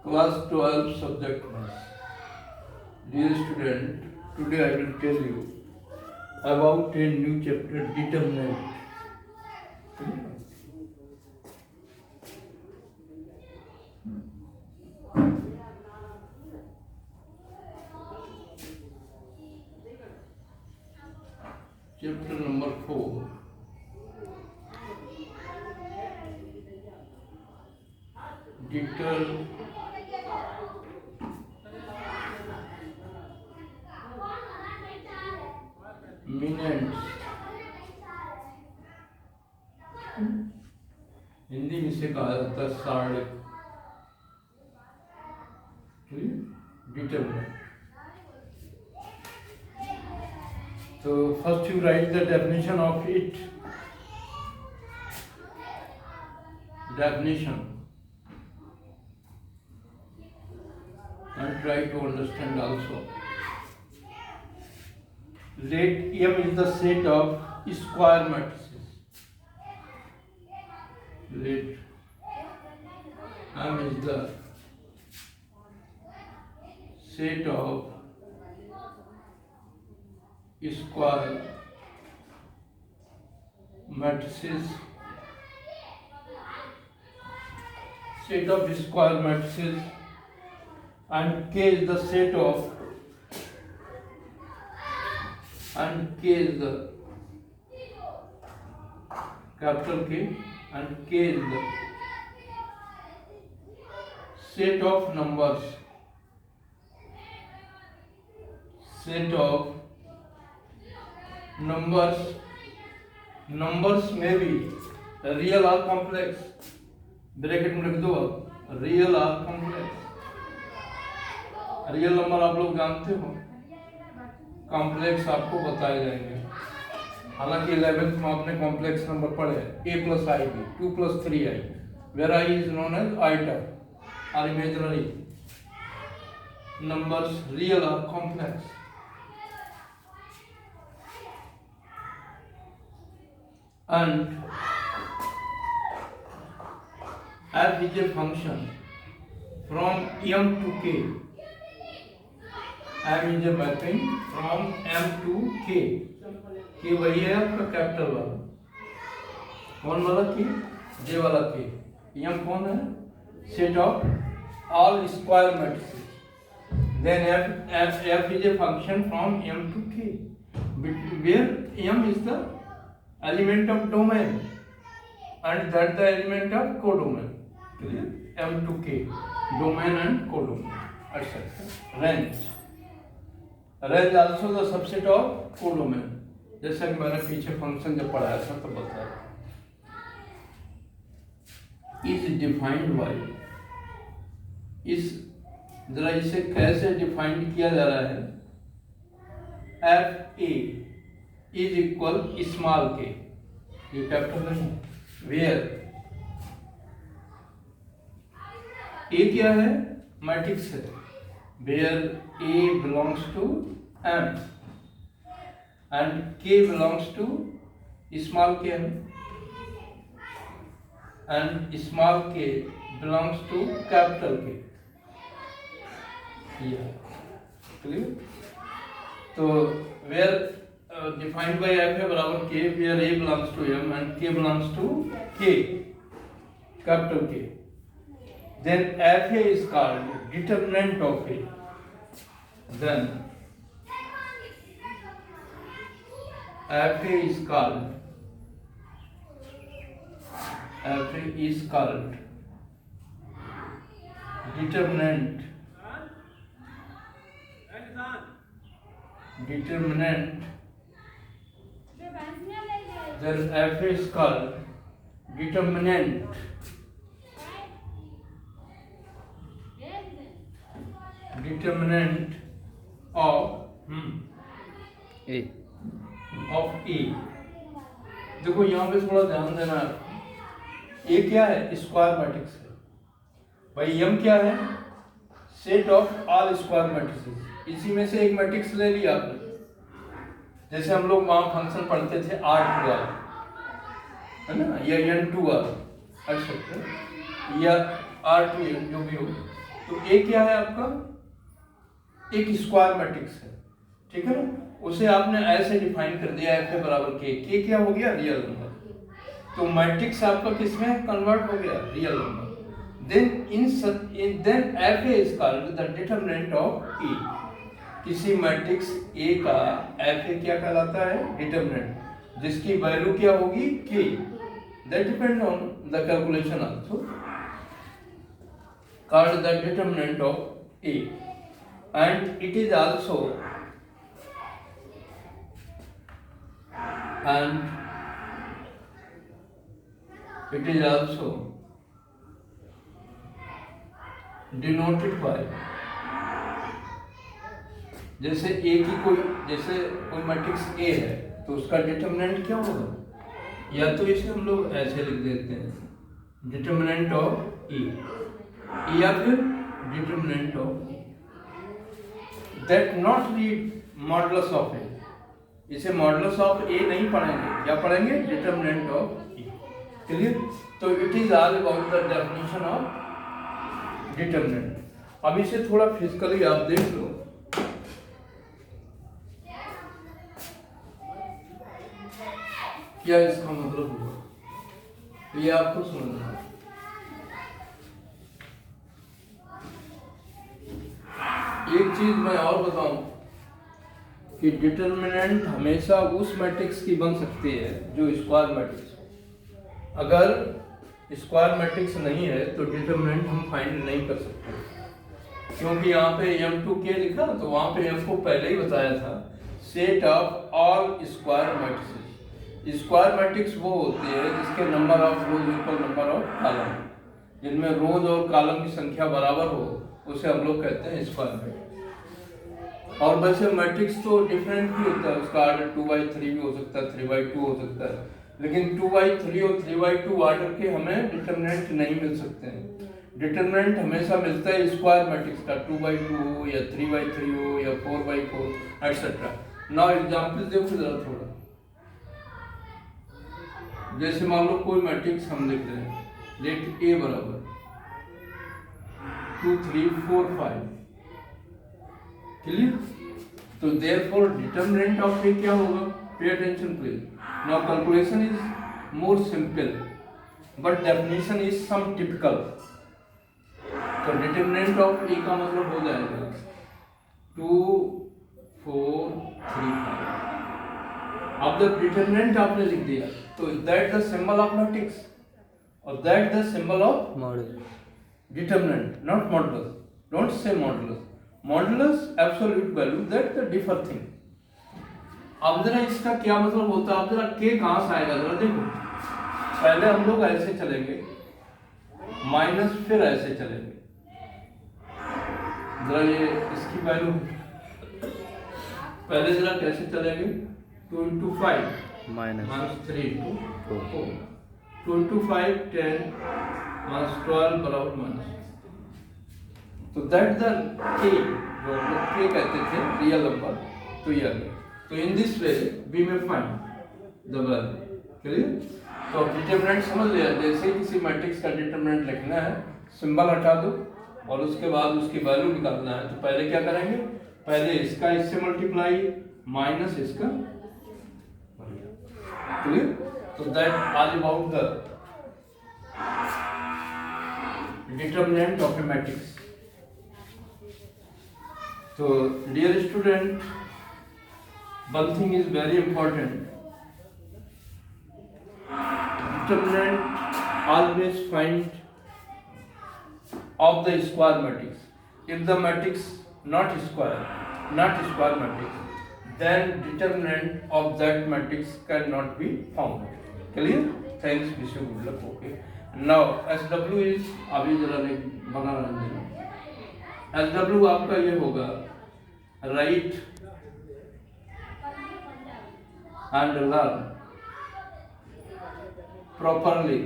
Class 12 subject math. Dear student, today I will tell you about a new chapter, determinant. Chapter number 4. Determinants. Hindi में से कहा जाता है सारणिक. Determinant. So first you write the definition of it. Definition. And try to understand also. Let M is the set of square matrices. Let M is the set of square matrices. Set of square matrices, and K is the set of, and K is the capital K, and K is the set of numbers. Set of numbers. Numbers may be real or complex. Bracket में लिख दो real और complex. Real number आप लोग जानते हो, complex आपको बताए जाएंगे. हालांकि 11th में आपने कॉम्प्लेक्स नंबर पढ़े a plus ib, 2 plus 3i, where I is known as item or imaginary numbers, real or complex. And f is a function from m to k. m is a mapping from m to k. k वही है आपका capital वाला. कौन वाला k? j वाला k. m कौन है? Set of all square matrices. Then f is a function from m to k, where m is the element of domain and that the element of codomain. M to K, domain and codomain, etc. Range. Range also the subset of codomain. जैसा कि मैंने पीछे function जब पढ़ाया था तो बताया. Is defined by. इस जरा इसे कैसे डिफाइन किया जा रहा है? F A is equal small k. ये कैपिटल नहीं. Where A क्या है? मैट्रिक्स है. Where A belongs to M and K belongs to small k and small k belongs to capital K. Yeah, clear? तो where defined by F है बराबर K, where A belongs to M and K belongs to K, capital K. Then F A is called determinant of A. Then F A is called determinant. Then F A is called determinant of A. देखो यहाँ पे थोड़ा ध्यान देना है. A क्या है? Square matrix है भाई. M क्या है? Set of all square matrices. इसी में से एक मैट्रिक्स ले लिया आपने. जैसे हम लोग वहाँ फंक्शन पढ़ते थे R2R, है ना, या N2R, अच्छा, या R2N जो भी हो. तो ए क्या है आपका, एक स्क्वायर मैट्रिक्स है, ठीक है ना, उसे आपने ऐसे डिफाइन कर दिया एफ ए बराबर के क्या हो गया, रियल नंबर। तो मैट्रिक्स आपका किसमें कन्वर्ट हो गया, real number. then F A is called the determinant of A. किसी मैट्रिक्स ए का एफ ए क्या कहलाता है, डिटरमिनेंट, जिसकी वैल्यू क्या होगी, के। That depend on the calculation also, called the determinant of A, and it is also denoted by, जैसे A की कोई मैट्रिक्स A है तो उसका डिटरमिनेंट क्या होगा, या तो इसे हम लोग ऐसे लिख देते हैं, डिटरमिनेंट ऑफ E, या फिर determinant of that not read modulus of A. इसे मॉडुलस ऑफ ए नहीं पढ़ेंगे, क्या पढ़ेंगे, डिटरमिनेंट ऑफ ए। क्लियर। तो it is all about the definition of determinant. अब इसे थोड़ा फिजिकली आप देख लो, क्या इसका मतलब हुआ, ये आपको समझना है। एक चीज मैं और बताऊं कि डिटरमिनेंट हमेशा उस मैट्रिक्स की बन सकती है जो स्क्वायर मैट्रिक्स। अगर स्क्वायर मैट्रिक्स नहीं है तो डिटरमिनेंट हम फाइंड नहीं कर सकते, क्योंकि यहाँ पे m2k लिखा तो वहाँ पे f को पहले ही बताया था, set of all square matrix. Square matrix वो होती है जिसके number of rose equal number of column, जिनमें रोज और कॉलम की संख्या बराबर हो, उसे हम लोग कहते हैं स्क्वायर मैट्रिक्स। और वैसे मैट्रिक्स तो डिफरेंट भी होता है, उसका ऑर्डर 2/3 भी हो सकता है, 3/2 हो सकता है, लेकिन 2/3 और 3/2 ऑर्डर के हमें डिटरमिनेंट नहीं मिल सकते हैं। डिटरमिनेंट हमेशा मिलता है स्क्वायर मैट्रिक्स का, 2/2 हो या 3/3 हो या 4/4 एटसेट्रा। नाउ एग्जांपल देखो जरा थोड़ा, जैसे मान लो कोई मैट्रिक्स हम लिख रहे हैं, लेट ए बराबर 2 3 4 5, क्लियर। तो देयरफॉर डिटरमिनेंट ऑफ ए क्या होगा, pay attention please. Now calculation is more simple but definition is some typical. तो डिटरमिनेंट ऑफ ए का मतलब हो जाएगा 2 4 3 5। अब जब डिटरमिनेंट आपने लिख दिया तो that the symbol of matrix और that the symbol of modulus, determinant not modulus, don't say modulus. Modulus absolute value, that the differ thing. अब जरा इसका क्या मतलब होता है, अब जरा के कहां से आएगा जरा देखो। पहले हम लोग ऐसे चलेंगे माइनस, फिर ऐसे चलेंगे, जरा ये इसकी वैल्यू पहले जरा कैसे चलेंगे, 2 into 5 minus 3 into 4, 2 into 5 10 minus 12 बराबर माइनस। तो दैट द के, जो हम लोग के कहते थे रियल नंबर, तो ये आ गया। तो in this way we may find the value, clear. तो डिटरमिनेंट समझ लिया, जैसे किसी मैट्रिक्स का डिटरमिनेंट लिखना है, सिंबल हटा दो और उसके बाद उसकी वैल्यू निकालना है, तो पहले क्या करेंगे, पहले इसका इससे मल्टीप्लाई माइनस इसका, क्लियर। तो that all about the determinant of A matrix. तो dear student, one thing is very important, determinant always find of the square matrix. If the matrix not square matrix, then determinant of that matrix cannot be found. Clear? Thanks, wish you good luck. Okay. Now SW is, अभी जरा बना रहने देना। SW आपका ये होगा right and learn properly